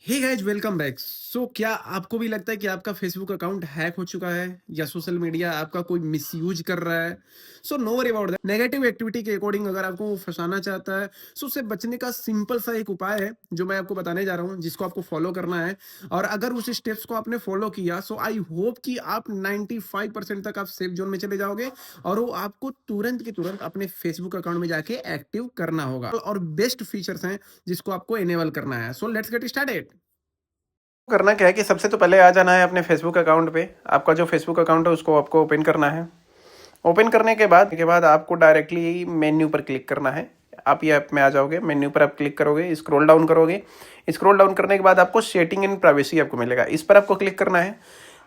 हे guys welcome back. So क्या आपको भी लगता है कि आपका फेसबुक अकाउंट हैक हो चुका है या सोशल मीडिया आपका कोई मिसयूज कर रहा है? So no worry about that. Negative activity के अकॉर्डिंग अगर आपको वो फंसाना चाहता है, सो उससे बचने का सिंपल सा एक उपाय है जो मैं आपको बताने जा रहा हूँ, जिसको आपको फॉलो करना है। और अगर उस स्टेप्स को आपने फॉलो किया, सो आई होप कि आप 95% तक आप सेफ जोन में चले जाओगे और वो आपको तुरंत के तुरंत अपने फेसबुक अकाउंट में जाके एक्टिव करना होगा। और बेस्ट फीचर्स हैं जिसको आपको इनेबल करना है। So let's get started. करना क्या है कि सबसे तो पहले आ जाना है अपने फेसबुक अकाउंट पे। आपका जो फेसबुक अकाउंट है उसको आपको ओपन करना है। ओपन करने के बाद आपको डायरेक्टली मेन्यू पर क्लिक करना है। आप ये ऐप में आ जाओगे, मेन्यू पर आप क्लिक करोगे, स्क्रॉल डाउन करोगे। स्क्रॉल डाउन करने के बाद आपको सेटिंग एंड प्राइवेसी आपको मिलेगा, इस पर आपको क्लिक करना है।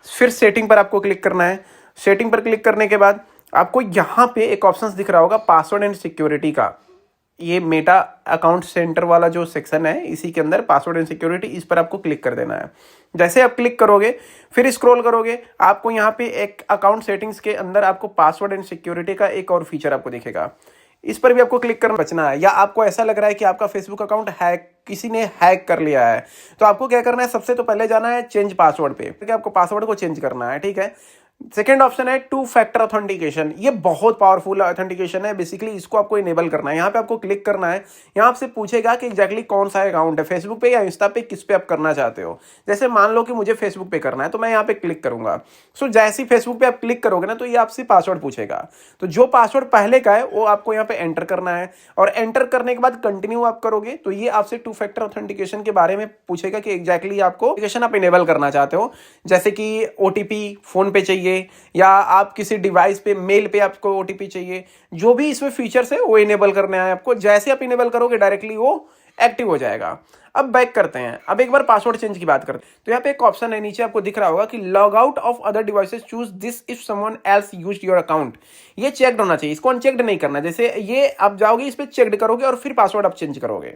फिर सेटिंग पर आपको क्लिक करना है। सेटिंग पर क्लिक करने के बाद आपको यहाँ पे एक ऑप्शन दिख रहा होगा पासवर्ड एंड सिक्योरिटी का। ये मेटा अकाउंट सेंटर वाला जो सेक्शन है, इसी के अंदर पासवर्ड एंड सिक्योरिटी, इस पर आपको क्लिक कर देना है। जैसे आप क्लिक करोगे फिर स्क्रॉल करोगे, आपको यहाँ पे एक अकाउंट सेटिंग्स के अंदर आपको पासवर्ड एंड सिक्योरिटी का एक और फीचर आपको दिखेगा, इस पर भी आपको क्लिक करना बचना है। या आपको ऐसा लग रहा है कि आपका फेसबुक अकाउंट हैक किसी ने हैक कर लिया है, तो आपको क्या करना है, सबसे तो पहले जाना है चेंज पासवर्ड पे, ठीक है। आपको पासवर्ड को चेंज करना है, ठीक है। सेकेंड ऑप्शन है टू फैक्टर ऑथेंटिकेशन। ये बहुत पावरफुल ऑथेंटिकेशन है, बेसिकली इसको आपको इनेबल करना है। यहाँ पे आपको क्लिक करना है। यहाँ आपसे पूछेगा कि एग्जैक्टली कौन सा अकाउंट है, फेसबुक पे या इंस्टा पे, किस पे आप करना चाहते हो। जैसे मान लो कि मुझे फेसबुक पे करना है, तो मैं यहाँ पे क्लिक करूंगा। सो जैसे ही फेसबुक पे आप क्लिक करोगे ना, तो ये आपसे पासवर्ड पूछेगा। तो जो पासवर्ड पहले का है वो आपको यहाँ पे एंटर करना है, और एंटर करने के बाद कंटिन्यू आप करोगे तो ये आपसे टू फैक्टर ऑथेंटिकेशन के बारे में पूछेगा कि एग्जैक्टली आपको एप्लीकेशन आप इनेबल करना चाहते हो। जैसे कि ओटीपी फोन पे चाहिए, या आप किसी डिवाइस पे मेल पे आपको ओटीपी चाहिए, जो भी इसमें फीचर्स है वो इनेबल करने हैं आपको। जैसे आप इनेबल करोगे डायरेक्टली वो एक्टिव हो जाएगा। अब बैक करते हैं, अब एक बार पासवर्ड चेंज की बात करते हैं। तो यहाँ पे एक ऑप्शन है, नीचे आपको दिख रहा होगा कि log out of other devices, choose this if someone else used your account. ये चेक्ड होना चाहिए, इसको अनचेक्ड नहीं करना। जैसे ये आप जाओगे इस पे चेक्ड करोगे और फिर पासवर्ड आप चेंज करोगे।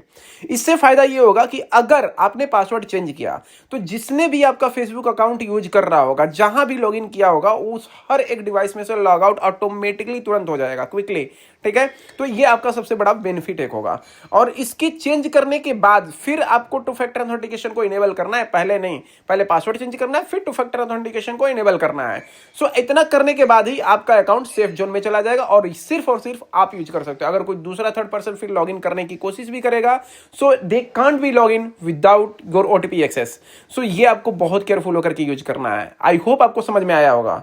इससे फायदा ये होगा कि अगर आपने पासवर्ड चेंज किया तो जिसने भी आपका फेसबुक अकाउंट यूज कर रहा होगा, जहां भी लॉगिन किया होगा, उस हर एक डिवाइस में से लॉग आउट ऑटोमेटिकली तुरंत हो जाएगा, क्विकली, ठीक है। तो ये आपका सबसे बड़ा बेनिफिट एक होगा। और इसकी चेंज करने के बाद फिर आपको टू फैक्टर ऑथेंटिकेशन को इनेबल करना है, पहले नहीं। पहले पासवर्ड चेंज करना है, फिर टू फैक्टर ऑथेंटिकेशन को इनेबल करना है। सो इतना करने के बाद ही आपका अकाउंट सेफ जोन में चला जाएगा और और सिर्फ आप यूज कर सकते हो। अगर कोई दूसरा थर्ड पर्सन फिर लॉगिन करने की कोशिश भी करेगा, so they can't be log in without your OTP access. So ये आपको बहुत केयरफुल होकर के यूज करना है। आई होप आपको समझ में आया होगा।